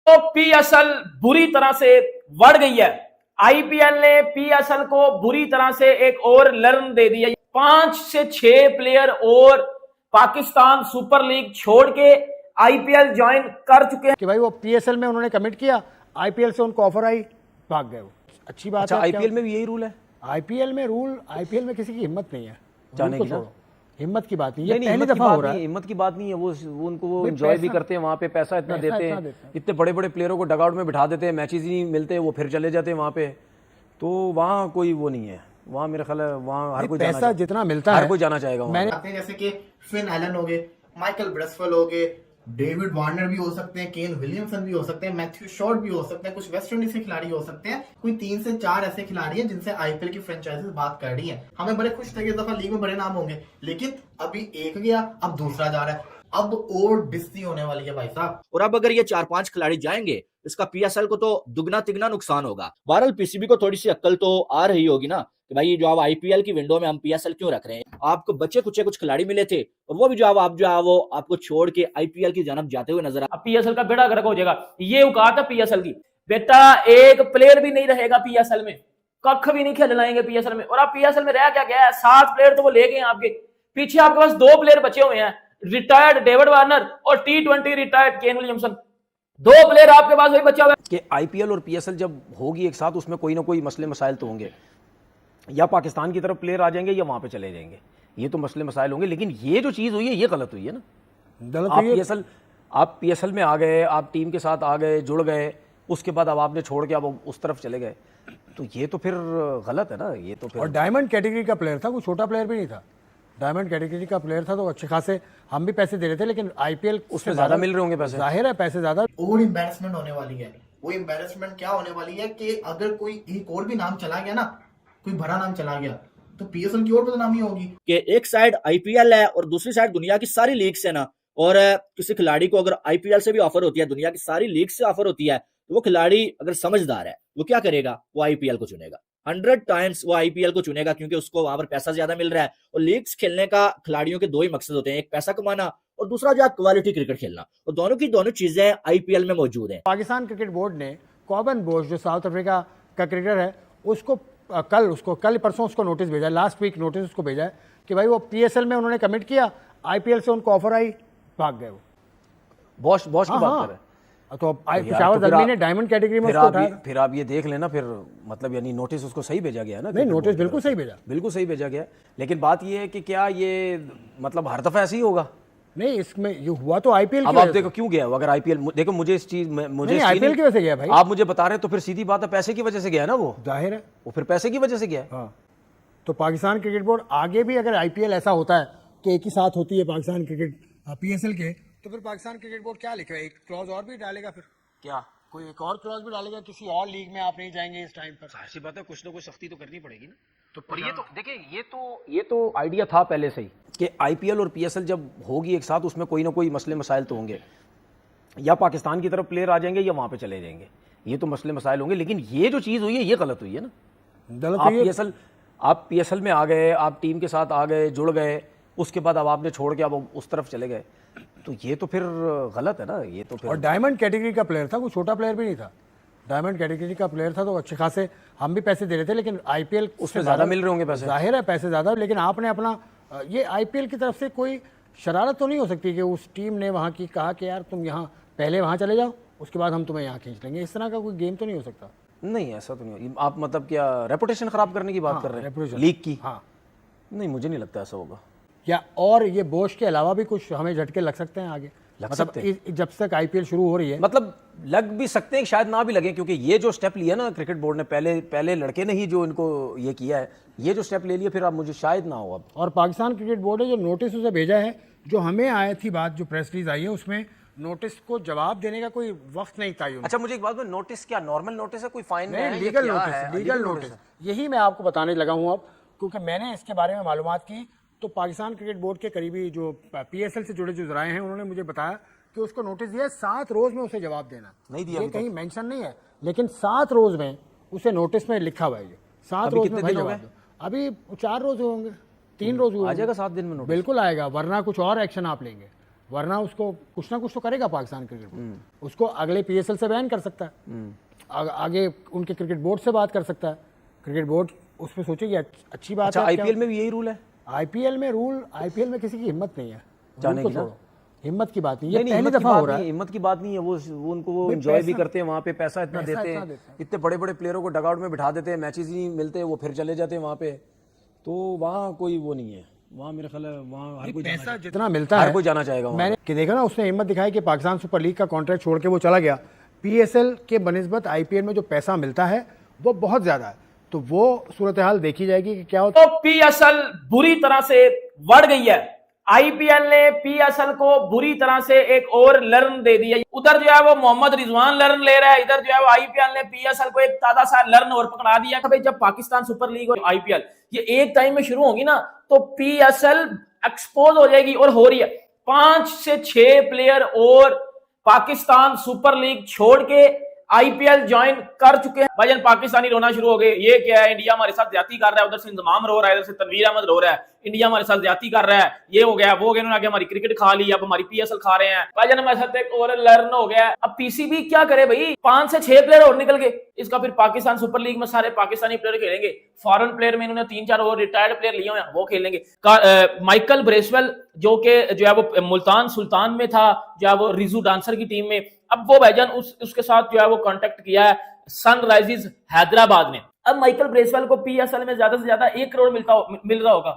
तो पीएसएल बुरी तरह से बढ़ गई है। आईपीएल ने पीएसएल को बुरी तरह से एक और लर्न दे दिया। 5 से 6 प्लेयर और पाकिस्तान सुपर लीग छोड़ के आईपीएल ज्वाइन कर चुके हैं कि भाई वो पीएसएल में उन्होंने कमिट किया, आईपीएल से उनको ऑफर आई, भाग गए वो। अच्छी बात है। आईपीएल में भी यही रूल है? आईपीएल में किसी की हिम्मत नहीं है जाने की ना? हिम्मत की बात नहीं, ये नहीं, पहली दफा हो रहा है। हिम्मत की बात नहीं है, वो उनको वो एंजॉय भी करते हैं वहाँ पे, पैसा इतना देते हैं, इतने बड़े बड़े प्लेयरों को डगआउट में बिठा देते हैं, मैचेस ही नहीं मिलते, वो फिर चले जाते हैं वहाँ पे। तो वहाँ कोई वो नहीं है, वहाँ मेरा ख्याल है वहाँ हर कोई पैसा जितना मिलता है हर कोई जाना चाहेगा। मैंने जैसे कि फिन एलन हो गए, माइकल ब्रेसवेल हो गए, डेविड वार्नर भी हो सकते हैं, केन विलियमसन भी हो सकते हैं, मैथ्यू शॉर्ट भी हो सकते हैं, कुछ वेस्ट इंडीज के खिलाड़ी हो सकते हैं। कोई 3 से 4 ऐसे खिलाड़ी हैं जिनसे आईपीएल की फ्रेंचाइजीज बात कर रही हैं। हमें बड़े खुश थे कि इस दफा लीग में बड़े नाम होंगे, लेकिन अभी एक गया, अब दूसरा जा रहा है, अब और डिस्ती होने वाली है भाई साहब। और अब अगर ये 4-5 खिलाड़ी जाएंगे, इसका पीएसएल को तो दुगना तिगना नुकसान होगा। बहरहाल पीसीबी को थोड़ी सी अक्ल तो आ रही होगी ना कि भाई जो आप आईपीएल की विंडो में हम पीएसएल क्यों रख रहे हैं। आपको बच्चे कुछ खिलाड़ी मिले थे और वो भी जो आप जो है वो आपको छोड़ के आईपीएल की जानब जाते हुए नजर। अब पीएसएल का बेड़ा गर्क हो जाएगा। ये औकात है पीएसएल की, बेटा एक प्लेयर भी नहीं रहेगा पीएसएल में, कख भी नहीं खिलाएंगे पीएसएल में। और आप पीएसएल में रह क्या गया है? 7 प्लेयर तो वो ले गए आपके, पीछे आपके पास 2 प्लेयर बचे हुए हैं, रिटायर्ड डेविड वार्नर और T20 retired Kane Williamson. 2 player आपके पास वही बचा हुआ है कि आईपीएल और पीएसएल जब होगी एक साथ, उसमें कोई ना कोई मसले मसाइल तो होंगे, या पाकिस्तान की तरफ प्लेयर आ जाएंगे या वहां पे चले जाएंगे, ये तो मसले मसाइल होंगे। लेकिन ये जो चीज हुई है ये गलत हुई है ना। आप पीएसएल में आ गए, आप टीम के साथ आ गए, जुड़ गए, उसके बाद अब आपने छोड़ के अब उस तरफ चले गए, तो ये तो फिर गलत है ना। ये तो फिर, और डायमंड कैटेगरी का प्लेयर था, कोई छोटा प्लेयर भी नहीं था, डायमंड कैटेगरी का प्लेयर था, तो अच्छे खासे हम भी पैसे दे रहे थे, लेकिन आईपीएल उसमें ज्यादा मिल रहे होंगे पैसे, जाहिर है पैसे ज्यादा। और एम्बैरेसमेंट होने वाली है। वो एम्बैरेसमेंट क्या होने वाली है कि अगर कोई एक और भी नाम चला गया ना, कोई भरा नाम चला गया, तो पीएसएल की और बदनामी होगी कि एक साइड आईपीएल है और दूसरी साइड दुनिया की सारी लीग से ना। और किसी खिलाड़ी को अगर आईपीएल से भी ऑफर होती है, दुनिया की सारी लीग से ऑफर होती है, तो वो खिलाड़ी अगर समझदार है वो क्या करेगा? वो आईपीएल को चुनेगा। 100 टाइम्स वो आईपीएल को चुनेगा, क्योंकि उसको वहां पर पैसा ज्यादा मिल रहा है। और लीग्स खेलने का खिलाड़ियों के 2 ही मकसद होते हैं, एक पैसा कमाना और दूसरा जो है क्वालिटी क्रिकेट खेलना। और दोनों की दोनों चीजें आईपीएल में मौजूद है। पाकिस्तान क्रिकेट बोर्ड ने कॉबन बोश जो साउथ अफ्रीका का क्रिकेटर है, उसको कल परसों उसको नोटिस भेजा, लास्ट वीक नोटिस उसको भेजा है कि भाई वो पीएसएल में उन्होंने कमिट किया, आईपीएल से उनको ऑफर आई, भाग गए वो। बॉश की बात कर रहे हैं। तो पेशावर ज़ल्मी ने डायमंड कैटेगरी में उसको उठाया। फिर आप ये देख लेना, फिर मतलब यानी नोटिस उसको सही भेजा गया ना? नहीं, नोटिस बिल्कुल सही भेजा, बिल्कुल सही भेजा गया। लेकिन बात ये है कि क्या ये मतलब हर दफा ऐसे ही होगा? नहीं, इसमें ये हुआ तो आईपीएल अब आप देखो क्यों गया, अगर आईपीएल देखो, मुझे इस चीज मुझे आईपीएल की वजह से गया भाई, आप मुझे बता रहे हैं, तो फिर सीधी बात है पैसे की वजह से गया ना वो, जाहिर है वो फिर पैसे की वजह से गया। हाँ, तो पाकिस्तान क्रिकेट बोर्ड आगे भी अगर आईपीएल ऐसा होता है कि एक ही साथ होती है पाकिस्तान क्रिकेट पीएसएल के, तो फिर पाकिस्तान क्रिकेट बोर्ड क्या लिखेगा? एक क्लॉज और भी डालेगा, फिर क्या कोई एक और क्लॉज भी डालेगा, किसी और लीग में आप नहीं जाएंगे इस टाइम पर। ऐसी बात है, कुछ ना कुछ सख्ती तो करनी पड़ेगी ना। तो पर ये तो देखिए, ये तो आइडिया था पहले से ही कि आईपीएल और पीएसएल जब होगी एक साथ, उसमें कोई ना कोई मसले मसाइल तो होंगे, या पाकिस्तान की तरफ प्लेयर आ जाएंगे या वहां पे चले जाएंगे, ये तो मसले मसाइल होंगे। लेकिन ये जो चीज हुई है ये गलत हुई है ना। आप पीएसएल में आ गए, आप टीम के साथ आ गए, जुड़ गए, उसके बाद अब आपने छोड़ के अब उस तरफ चले गए, तो ये तो फिर गलत है ना। ये तो फिर, और डायमंड कैटेगरी का प्लेयर था, कोई छोटा प्लेयर भी नहीं था, डायमंड कैटेगरी का प्लेयर था, तो अच्छे खासे हम भी पैसे दे रहे थे, लेकिन आईपीएल उसमें ज्यादा मिल रहे होंगे पैसे, जाहिर है पैसे ज्यादा। लेकिन आपने अपना ये आईपीएल की तरफ से कोई शरारत तो नहीं हो सकती कि उस टीम ने वहाँ की कहा कि यार तुम यहाँ पहले वहाँ चले जाओ, उसके बाद हम तुम्हें यहाँ खींच लेंगे, इस तरह का कोई गेम तो नहीं हो सकता? नहीं, ऐसा तो नहीं। आप मतलब क्या रेपुटेशन खराब करने की बात कर रहे हैं लीग की? हाँ, नहीं, मुझे नहीं लगता ऐसा होगा। क्या और ये बोश के अलावा भी कुछ हमें झटके लग सकते हैं आगे? लग सकते हैं, जब तक आईपीएल शुरू हो रही है, मतलब लग भी सकते हैं, शायद ना भी लगे, क्योंकि ये जो स्टेप लिया ना क्रिकेट बोर्ड ने, पहले लड़के ने ही जो इनको ये किया है, ये जो स्टेप ले लिया, फिर अब मुझे शायद ना हो अब। और पाकिस्तान क्रिकेट बोर्ड ने जो नोटिस उसे भेजा है, जो हमें आया थी बात, जो प्रेस रिलीज आई है, उसमें नोटिस को जवाब देने का कोई वक्त नहीं था। अच्छा, मुझे एक बात बताओ, नोटिस क्या नॉर्मल नोटिस है, कोई फाइन नहीं, लीगल नोटिस, यही मैं आपको बताने लगा हूँ अब, क्योंकि मैंने इसके बारे में मालूमात की। तो पाकिस्तान क्रिकेट बोर्ड के करीबी जो पीएसएल से जुड़े जो जराए हैं, उन्होंने मुझे बताया कि उसको नोटिस दिया 7 रोज में उसे जवाब देना। नहीं दिया, ये कहीं मेंशन नहीं है, लेकिन 7 रोज में उसे नोटिस में लिखा हुआ है, 7 रोज में जवाब दो। अभी 4 रोज होंगे, 3 रोज आ जाएगा 7 दिन में नोटिस, बिल्कुल आएगा, वरना कुछ और एक्शन आप लेंगे। वरना उसको कुछ ना कुछ तो करेगा पाकिस्तान क्रिकेट बोर्ड। उसको अगले पीएसएल से बैन कर सकता है, आगे उनके क्रिकेट बोर्ड से बात कर सकता है। क्रिकेट बोर्ड उस पर सोचेगी अच्छी बात अच्छा, है। आईपीएल में भी यही रूल है? आईपीएल में किसी की हिम्मत नहीं है जाने को की ना? छोड़ो, हिम्मत की बात नहीं, ये नहीं, पहली हिम्मत की दफा बात हो रहा नहीं, है। हिम्मत की बात नहीं है। वो उनको वो भाई एंजॉय भी पैसा- करते हैं वहाँ पे, पैसा इतना पैसा देते इतना हैं, देते हैं। इतने बड़े बड़े प्लेयरों को डगआउट में बिठा देते हैं, मैचेस ही नहीं मिलते, वो फिर चले जाते हैं वहाँ पे। तो वहाँ कोई वो नहीं है, वहाँ मेरा ख्याल है वहाँ हर कोई जाना पैसा जितना मिलता हर है कोई जाना चाहेगा वहाँ। मैंने कि देखा ना, उसने हिम्मत दिखाई कि पाकिस्तान सुपर लीग का कॉन्ट्रैक्ट छोड़ के वो चला गया। पीएसएल के बनिस्बत आईपीएल में जो पैसा मिलता है वो बहुत ज्यादा है, तो वो सूरत हाल देखी जाएगी कि क्या होता तो पीएसएल बुरी तरह से बढ़ गई है। आईपीएल ने पीएसएल को बुरी तरह से एक और लर्न दे दिया। उधर जो है वो मोहम्मद रिजवान लर्न ले रहा है, इधर जो है वो आईपीएल ने पीएसएल को एक ताजा सा लर्न और पकड़ा दिया। भाई जब पाकिस्तान सुपर लीग और आईपीएल ये एक टाइम में शुरू होगी ना, तो पीएसएल एक्सपोज हो जाएगी, और हो रही है। 5 से 6 प्लेयर और पाकिस्तान सुपर लीग छोड़ के आईपीएल ज्वाइन कर चुके हैं। भाईजान पाकिस्तानी रोना शुरू हो गए, ये क्या है, इंडिया हमारे साथ ज्यादती कर रहा है। उधर से इंतजाम रो रहा है, इधर से तनवीर अहमद रो रहा है, इंडिया हमारे साथ ज्यादती कर रहा है, ये हो गया वो गया, उन्होंने आगे हमारी क्रिकेट खा ली, अब हमारी पीएसएल खा रहे हैं। भाईजान हमारे साथ एक और लर्न हो गया। अब पीसीबी क्या करे भाई, 5 से 6 प्लेयर और निकल गए, इसका फिर पाकिस्तान सुपर लीग में सारे पाकिस्तानी प्लेयर खेलेंगे। फॉरेन प्लेयर में इन्होंने 3-4 और रिटायर्ड प्लेयर लिए हुए हैं, वो खेलेंगे। माइकल ब्रेसवेल जो है वो मुल्तान सुल्तान में था, जो है वो रिजू डांसर की टीम में, अब वो भाईजान उसके साथ जो है वो कांटेक्ट किया है सनराइजर्स हैदराबाद ने। अब माइकल ब्रेसवेल को पीएसएल में ज्यादा से ज्यादा 1 करोड़ मिल रहा होगा।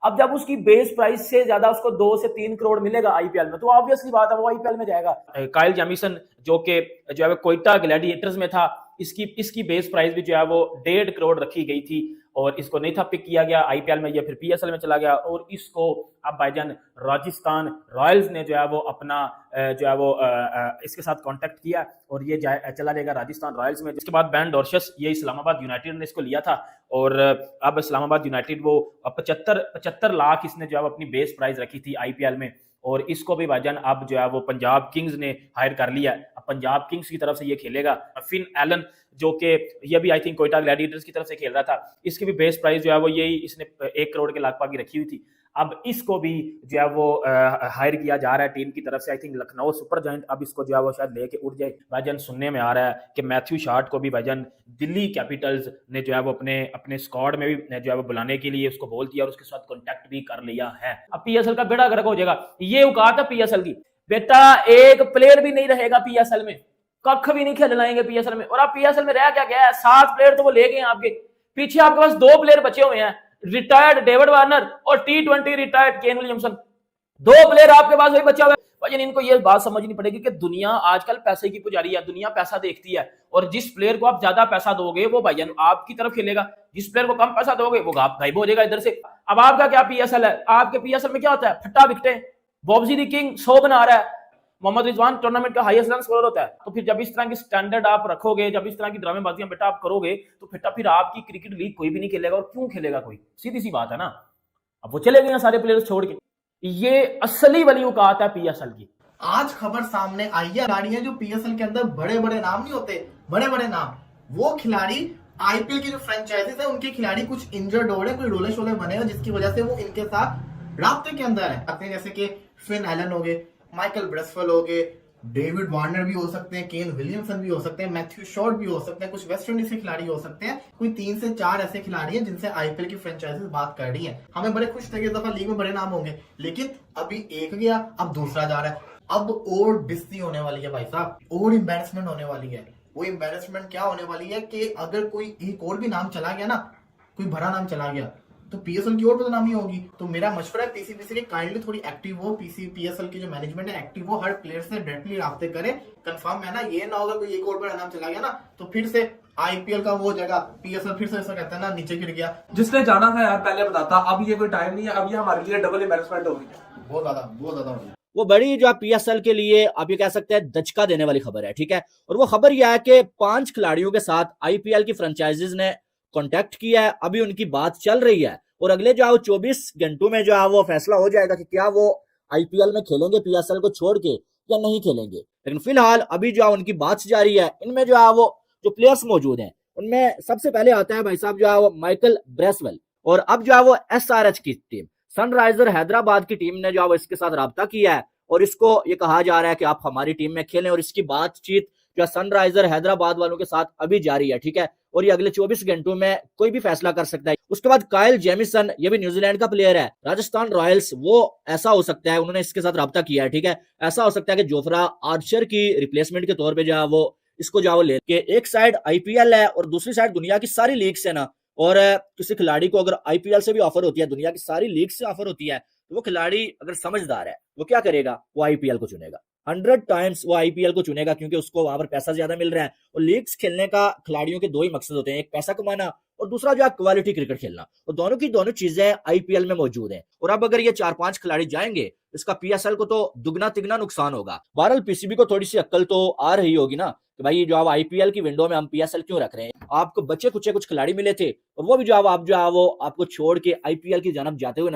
अब जब उसकी बेस प्राइस से ज्यादा उसको 2 से 3 करोड़ मिलेगा आईपीएल में, तो ऑब्वियसली बात है वो आईपीएल में जाएगा। काइल जेमिसन जो है वो कोयटा ग्लैडिएटर्स में था, इसकी बेस प्राइस भी जो है वो 1.5 करोड़ रखी गई थी, और इसको नहीं था पिक किया गया आईपीएल में, ये फिर पीएसएल में चला गया। और इसको अब भाईजान राजस्थान रॉयल्स ने जो है वो अपना जो है वो इसके साथ कांटेक्ट किया, और ये चला जाएगा राजस्थान रॉयल्स में। जिसके बाद बैन डॉर्शस ये इस्लामाबाद यूनाइटेड ने इसको लिया था, और अब इस्लामाबाद यूनाइटेड वो 75 लाख इसने जो है अपनी बेस प्राइस रखी थी आईपीएल में, और इसको भी भाईजान अब जो है वो पंजाब किंग्स ने हायर कर लिया। अब पंजाब किंग्स की तरफ से ये खेलेगा। फिन एलन जो कि ये भी आई थिंक कोयटा ग्लैडिएटर्स की तरफ से खेल रहा था, इसकी भी बेस प्राइस जो है वो यही इसने 1 करोड़ के लगभग की रखी हुई थी। अब इसको भी जो है वो हायर किया जा रहा है टीम की तरफ से। I think Lucknow super giant अब इसको जो है वो शायद लेके उड़ जाए। भाईजान सुनने में आ रहा है कि मैथ्यू शार्ट को भी भाईजान दिल्ली कैपिटल्स ने जो है वो अपने स्क्वाड में भी जो है वो बुलाने के लिए उसको बोल दिया, और उसके साथ कॉन्टैक्ट भी कर लिया है। अब पीएसएल का बेड़ा गर्क हो जाएगा। ये औकात है पीएसएल की, बेटा एक प्लेयर भी नहीं रहेगा पीएसएल में, कख भी नहीं खेलनाएंगे पीएसएल में। और आप पीएसएल में रह क्या गया है, 7 प्लेयर तो वो ले गए हैं आपके, पीछे आपके पास 2 प्लेयर बचे हुए हैं, रिटायर्ड डेविड वार्नर और T20 retired Kane Williamson. 2 player आपके पास वही बचा हुआ है। भाई इनको ये बात समझनी पड़ेगी कि दुनिया आजकल पैसे की पुजारी है, दुनिया पैसा देखती है, और जिस प्लेयर को आप ज्यादा पैसा दोगे वो भाईजान आपकी तरफ खेलेगा, जिस प्लेयर को कम पैसा दोगे वो गायब हो जाएगा इधर से। अब आपका क्या पीएसएल है, आपके पीएसएल में क्या होता है, फट्टा विकटे, बॉब्जी दी किंग 100 बना रहा है, मोहम्मद रिजवान टूर्नामेंट का हाईएस्ट रन स्कोरर होता है। तो फिर जब इस तरह की स्टैंडर्ड आप रखोगे, जब इस तरह की ड्रामेबाजियां बेटा आप करोगे, तो फिर आपकी क्रिकेट लीग कोई भी नहीं खेलेगा। और क्यों खेलेगा कोई, सीधी सी बात है ना। अब वो चले गए सारे प्लेयर्स छोड़ के, ये असली वाली औकात है पीएसएल की। आज खबर सामने आई है, खिलाड़ी हैं जो पीएसएल के अंदर बड़े बड़े नाम नहीं होते, बड़े बड़े नाम, वो खिलाड़ी आईपीएल की जो फ्रेंचाइजीज है उनके खिलाड़ी कुछ इंजर्ड हो रहे, कोई रोले शोले बने हैं, जिसकी वजह से वो इनके साथ राब्ते के अंदर है। जैसे कि फिन एलन हो गए, माइकल ब्रेसवेल हो गए, डेविड वार्नर भी हो सकते हैं, केन विलियमसन भी हो सकते हैं, मैथ्यू शॉर्ट भी हो सकते हैं, कुछ वेस्ट इंडीज के खिलाड़ी हो सकते हैं। कोई 3 से 4 ऐसे खिलाड़ी हैं जिनसे आईपीएल की फ्रेंचाइजीज बात कर रही हैं। हमें बड़े खुश थे कि इस दफा लीग में बड़े नाम होंगे, लेकिन अभी एक गया, अब दूसरा जा रहा है। अब और बिस्ती होने वाली है भाई साहब, और एम्बैरेसमेंट होने वाली है। वो एम्बैरेसमेंट क्या होने वाली है कि अगर कोई एक और भी नाम चला गया ना, कोई भरा नाम चला गया, तो पीएसएल की और बदनामी होगी। तो मेरा मशवरा है पीसीबीसी के काइंडली थोड़ी एक्टिव हो, पीएसएल की जो मैनेजमेंट है एक्टिव हो, हर प्लेयर से डायरेक्टली राब्ते करे, कंफर्म है ना। ये ना होगा कोई एक और बड़ा नाम चला गया ना, तो फिर से आईपीएल का वो जगह पीएसएल फिर से ऐसा कहता है ना नीचे गिर गया। जिसने जाना था यार पहले बताता, अब ये कोई टाइम नहीं है, अब ये हमारे लिए डबल एम्बैरेसमेंट हो गई है, बहुत ज्यादा हो गया। वो बड़ी जो पीएसएल के लिए आप ये कह सकते हैं दचका देने वाली खबर है, ठीक है। और वो खबर यह है कि 5 खिलाड़ियों के साथ आईपीएल की फ्रेंचाइजीज ने कांटेक्ट किया है, अभी उनकी बात चल रही है, और अगले जो है 24 घंटों में जो है वो फैसला हो जाएगा कि क्या वो आईपीएल में खेलेंगे पीएसएल को छोड़ के या नहीं खेलेंगे। लेकिन फिलहाल अभी जो है उनकी बात जारी है। इनमें जो है वो जो प्लेयर्स मौजूद हैं उनमें सबसे पहले आता है भाई साहब जो है वो माइकल ब्रेसवेल, और अब जो है वो एसआरएच की टीम, सनराइजर हैदराबाद की टीम ने जो है वो इसके साथ राब्ता किया है, और इसको ये कहा जा रहा है कि आप हमारी टीम में खेलें, और इसकी बातचीत जो सनराइजर हैदराबाद वालों के साथ अभी जारी है, ठीक है, और ये अगले 24 घंटों में कोई भी फैसला कर सकता है। उसके बाद काइल जेमिसन, ये भी न्यूजीलैंड का प्लेयर है, राजस्थान रॉयल्स, वो ऐसा हो सकता है, उन्होंने इसके साथ रब्ता किया है, ठीक है, ऐसा हो सकता है कि जोफ्रा आर्चर की रिप्लेसमेंट के तौर पे जो है वो इसको जो ले के, एक साइड आईपीएल है और दूसरी साइड दुनिया की सारी लीग्स है ना, और किसी खिलाड़ी को अगर आईपीएल से भी ऑफर होती है, दुनिया की सारी लीग से ऑफर होती है, तो वो खिलाड़ी अगर समझदार है वो क्या करेगा, वो आईपीएल को चुनेगा। 100 टाइम्स वो आईपीएल को चुनेगा, क्योंकि उसको वहां पर पैसा ज्यादा मिल रहा है। और लीग्स खेलने का खिलाड़ियों के दो ही मकसद होते हैं, एक पैसा कमाना और दूसरा जो है क्वालिटी क्रिकेट खेलना, और दोनों की दोनों चीजें आईपीएल में मौजूद हैं। और अब अगर ये 4-5 खिलाड़ी जाएंगे, इसका पीएसएल को तो दुगना तिगना नुकसान होगा। बहरहाल पीसीबी को थोड़ी सी अक्ल तो आ रही होगी ना कि भाई जो आप आईपीएल की विंडो में हम पीएसएल क्यों रख रहे हैं। आपको बचे कुछ खिलाड़ी मिले थे और वो भी जो आप जो है वो आपको छोड़ के आईपीएल की जानब जाते हुए